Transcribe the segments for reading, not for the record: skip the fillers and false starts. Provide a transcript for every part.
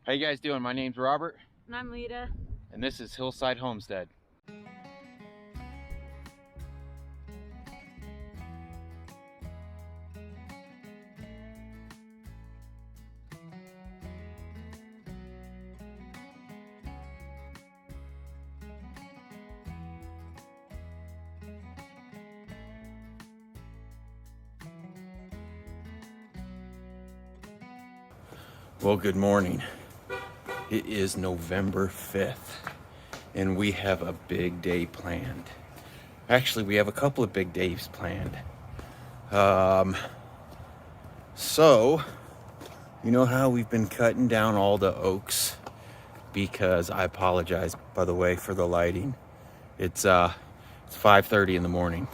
How you guys doing? My name's Robert. And I'm Lita. And this is Hillside Homestead. Well, good morning. It is November 5th, and we have a big day planned. Actually, we have a couple of big days planned. So, you know how we've been cutting down all the oaks? Because I apologize, by the way, for the lighting. It's 5:30 in the morning.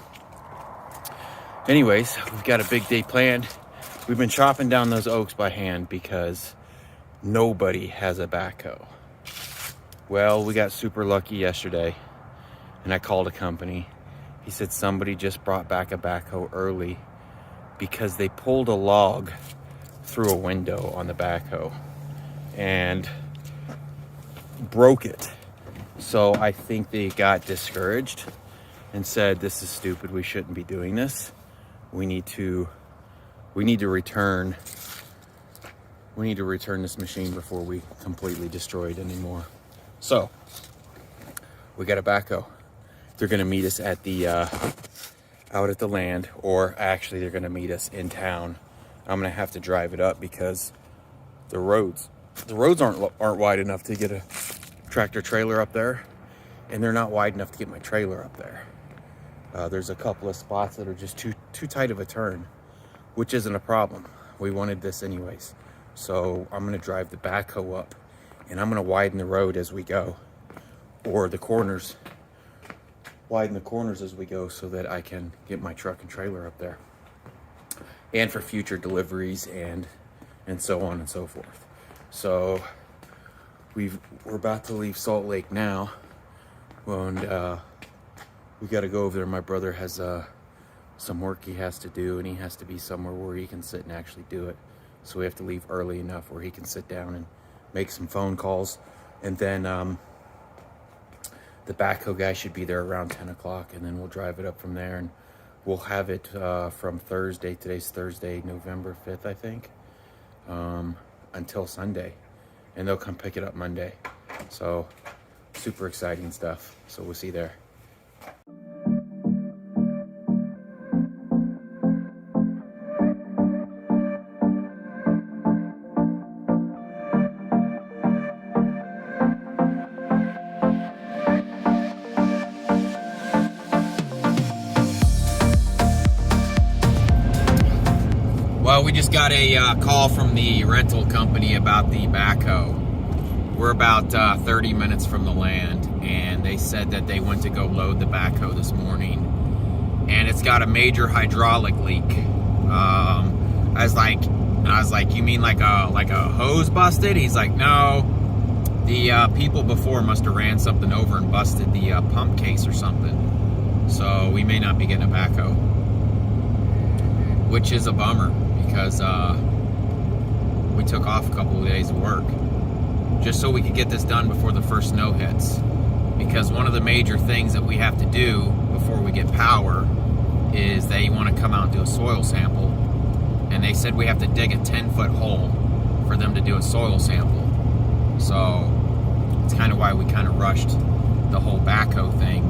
Anyways, we've got a big day planned. We've been chopping down those oaks by hand because nobody has a backhoe. Well, we got super lucky yesterday, and I called a company. He said somebody just brought back a backhoe early because they pulled a log through a window on the backhoe and broke it. So I think they got discouraged and said, this is stupid, we shouldn't be doing this. We need to return this machine before we completely destroy it anymore. So we got a backhoe. They're gonna meet us at the out at the land, or actually they're gonna meet us in town. I'm gonna have to drive it up because the roads aren't wide enough to get a tractor trailer up there, and they're not wide enough to get my trailer up there. There's a couple of spots that are just too tight of a turn, which isn't a problem. We wanted this anyways. So I'm gonna drive the backhoe up, and I'm gonna widen the road as we go, or widen the corners as we go, so that I can get my truck and trailer up there, and for future deliveries and so on and so forth. So we're about to leave Salt Lake now, and we got to go over there. My brother has some work he has to do, and he has to be somewhere where he can sit and actually do it. So we have to leave early enough where he can sit down and make some phone calls. And then the backhoe guy should be there around 10 o'clock, and then we'll drive it up from there, and we'll have it from Thursday. Today's Thursday, November 5th, I think, until Sunday. And they'll come pick it up Monday. So super exciting stuff. So we'll see you there. Well, we just got a call from the rental company about the backhoe. We're about 30 minutes from the land, and they said that they went to go load the backhoe this morning, and it's got a major hydraulic leak. I was like, you mean like a hose busted? He's like, no, the people before must have ran something over and busted the pump case or something. So we may not be getting a backhoe, which is a bummer, because we took off a couple of days of work just so we could get this done before the first snow hits. Because one of the major things that we have to do before we get power is they want to come out and do a soil sample, and they said we have to dig a 10-foot hole for them to do a soil sample. So it's kind of why we kind of rushed the whole backhoe thing.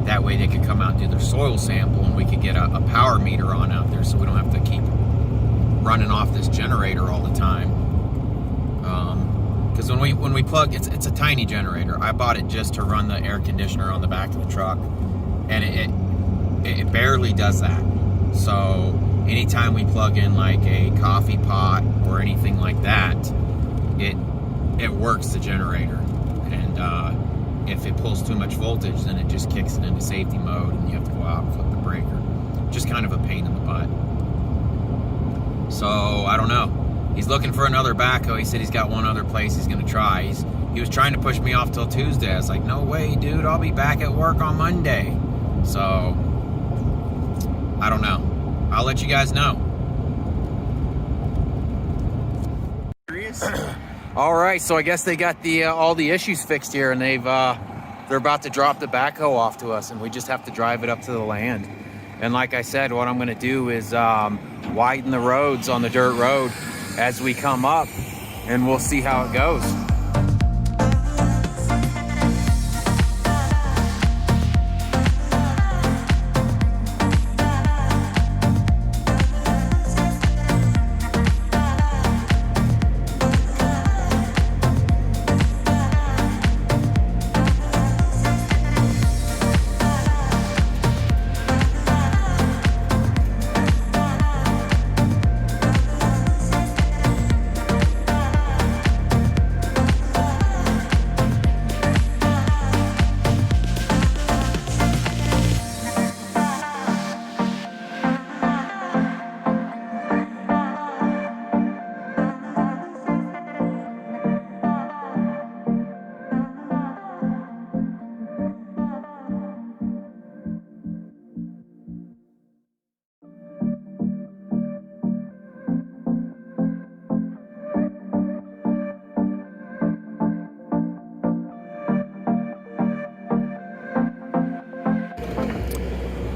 That way they could come out and do their soil sample, and we could get a power meter on out there, so we don't have to keep running off this generator all the time. Because when we plug, it's a tiny generator. I bought it just to run the air conditioner on the back of the truck, and it barely does that. So anytime we plug in like a coffee pot or anything like that, it works the generator. And if it pulls too much voltage, then it just kicks it into safety mode, and you have to go out and flip the breaker. Just kind of a pain in the butt. So I don't know. He's looking for another backhoe. He said he's got one other place he's gonna try. He was trying to push me off till Tuesday. I was like, no way, dude, I'll be back at work on Monday. So I don't know. I'll let you guys know. All right, so I guess they got the all the issues fixed here, and they're about to drop the backhoe off to us, and we just have to drive it up to the land. And like I said, what I'm going to do is widen the roads on the dirt road as we come up, and we'll see how it goes.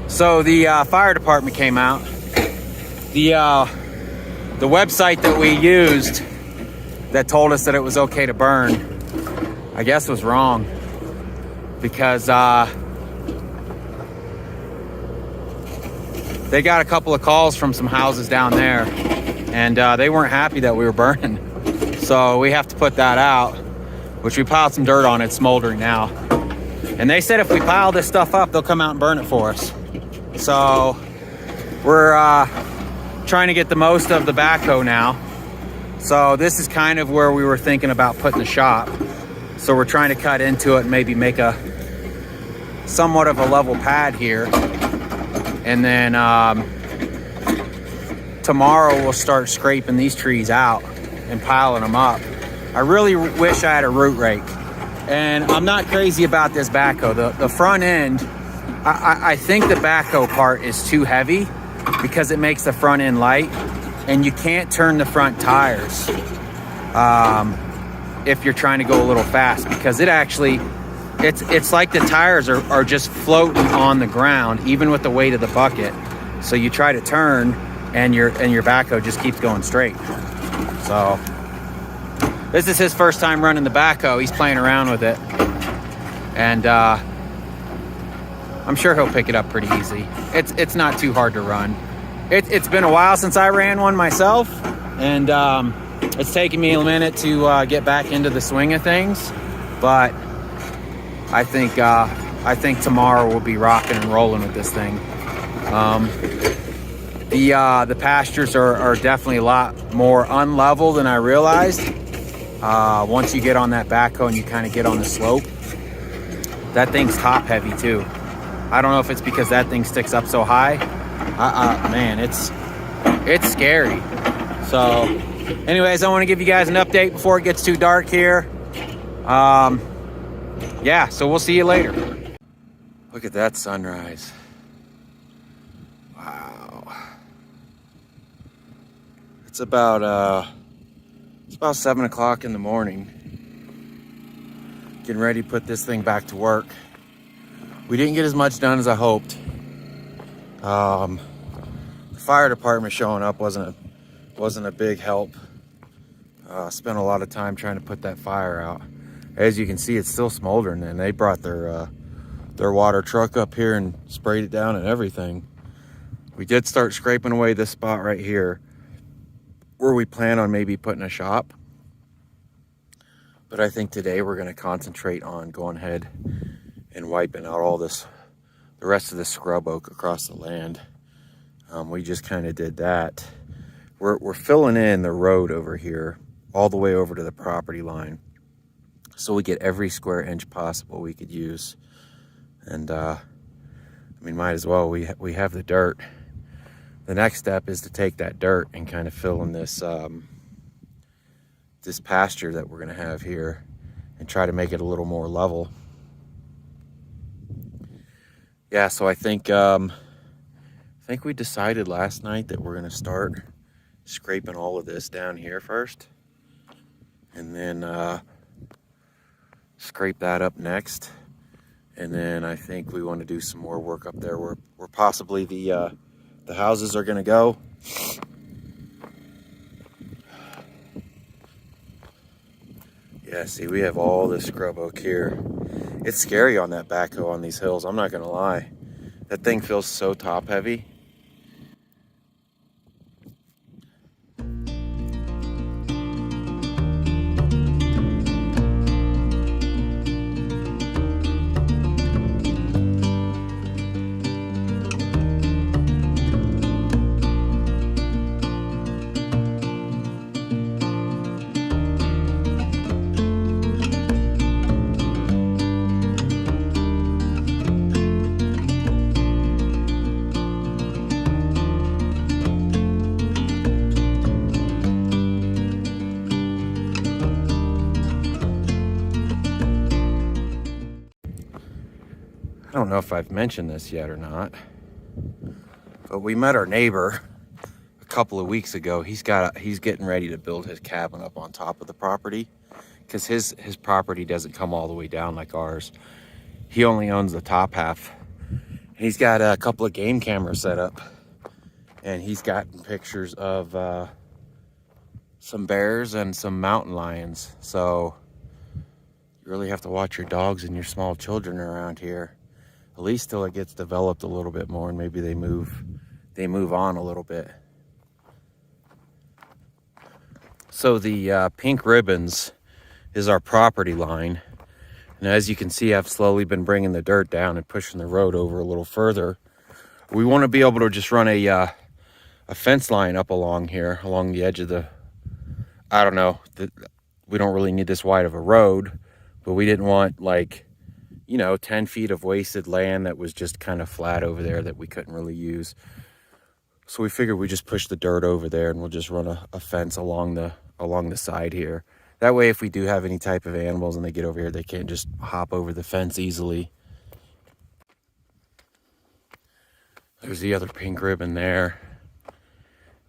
So the fire department came out. The website that we used that told us that it was okay to burn, I guess was wrong, because they got a couple of calls from some houses down there, and they weren't happy that we were burning. So we have to put that out, which we piled some dirt on. It's smoldering now. And they said if we pile this stuff up, they'll come out and burn it for us. So we're trying to get the most of the backhoe now. So this is kind of where we were thinking about putting the shop. So we're trying to cut into it and maybe make a somewhat of a level pad here. And then tomorrow we'll start scraping these trees out and piling them up. I really wish I had a root rake. And I'm not crazy about this backhoe. The front end, I think the backhoe part is too heavy because it makes the front end light, and you can't turn the front tires if you're trying to go a little fast, because it actually, it's like the tires are just floating on the ground, even with the weight of the bucket. So you try to turn, and your backhoe just keeps going straight. So this is his first time running the backhoe. He's playing around with it, and I'm sure he'll pick it up pretty easy. It's not too hard to run. It's been a while since I ran one myself, and it's taken me a minute to get back into the swing of things. But I think tomorrow we'll be rocking and rolling with this thing. The pastures are definitely a lot more unlevel than I realized. Once you get on that backhoe and you kind of get on the slope, that thing's top heavy too. I don't know if it's because that thing sticks up so high. Man, it's scary. So anyways, I want to give you guys an update before it gets too dark here. Yeah, so we'll see you later. Look at that sunrise. Wow. It's about 7 o'clock in the morning. Getting ready to put this thing back to work. We didn't get as much done as I hoped. The fire department showing up wasn't a big help. Spent a lot of time trying to put that fire out. As you can see, it's still smoldering, and they brought their water truck up here and sprayed it down and everything. We did start scraping away this spot right here where we plan on maybe putting a shop. But I think today we're going to concentrate on going ahead and wiping out all this, the rest of the scrub oak across the land. We just kind of did that. We're filling in the road over here all the way over to the property line, so we get every square inch possible we could use. And I mean, might as well, we have the dirt. The next step is to take that dirt and kind of fill in this this pasture that we're going to have here and try to make it a little more level. Yeah, so I think we decided last night that we're going to start scraping all of this down here first, and then scrape that up next. And then I think we want to do some more work up there where possibly the houses are going to go. Yeah, see, we have all this scrub oak here. It's scary on that backhoe on these hills, I'm not going to lie. That thing feels so top heavy. I don't know if I've mentioned this yet or not, but we met our neighbor a couple of weeks ago. He's getting ready to build his cabin up on top of the property because his property doesn't come all the way down like ours. He only owns the top half. He's got a couple of game cameras set up, and he's gotten pictures of some bears and some mountain lions. So you really have to watch your dogs and your small children around here, at least till it gets developed a little bit more, and maybe they move on a little bit. So the pink ribbons is our property line. And as you can see, I've slowly been bringing the dirt down and pushing the road over a little further. We want to be able to just run a fence line up along here, along the edge of the, I don't know, we don't really need this wide of a road, but we didn't want, like, 10 feet of wasted land that was just kind of flat over there that we couldn't really use. So we figured we just push the dirt over there, and we'll just run a fence along the side here. That way, if we do have any type of animals and they get over here, they can't just hop over the fence easily. There's the other pink ribbon there.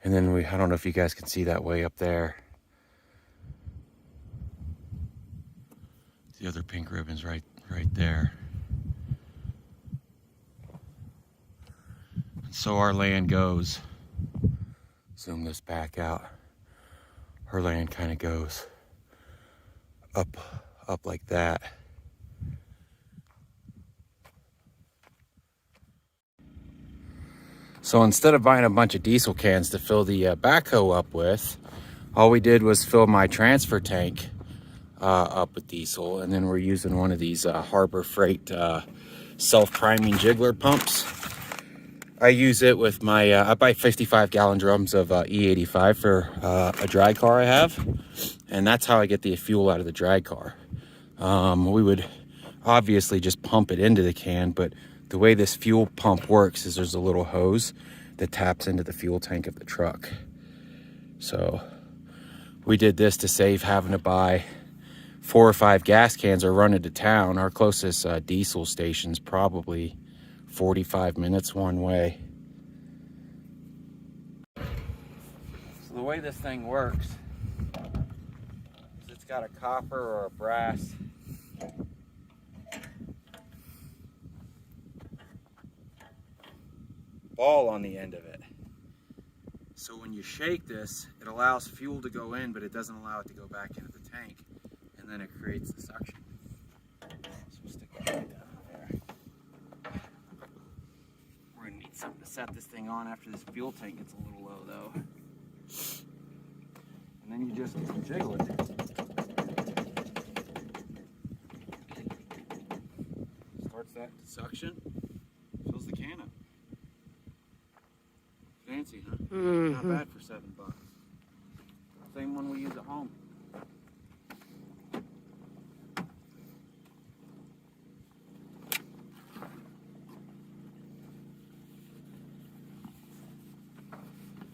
And then I don't know if you guys can see that way up there. The other pink ribbon's right there. And so our land goes, zoom this back out. Her land kind of goes up like that. So instead of buying a bunch of diesel cans to fill the backhoe up with, all we did was fill my transfer tank up with diesel, and then we're using one of these Harbor Freight self-priming jiggler pumps. I use it with my, I buy 55-gallon drums of E85 for a drag car I have, and that's how I get the fuel out of the drag car. We would obviously just pump it into the can, but the way this fuel pump works is there's a little hose that taps into the fuel tank of the truck. So we did this to save having to buy 4 or 5 gas cans or run into town. Our closest diesel station's probably 45 minutes one way. So the way this thing works is it's got a copper or a brass ball on the end of it. So when you shake this, it allows fuel to go in, but it doesn't allow it to go back into the tank, and then it creates the suction. So we'll stick that right down there. We're gonna need something to set this thing on after this fuel tank gets a little low though. And then you just jiggle it. Starts that suction, fills the can up. Fancy, huh? Mm-hmm. Not bad for $7. Same one we use at home.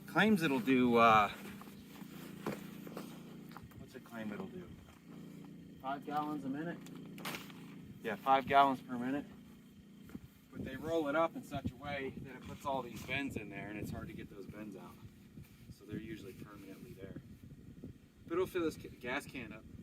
Claims it'll do, what's it claim it'll do? 5 gallons a minute? Yeah, 5 gallons per minute. But they roll it up in such a way that it puts all these bends in there, and it's hard to get those bends out. So they're usually permanently there. But it'll fill this gas can up.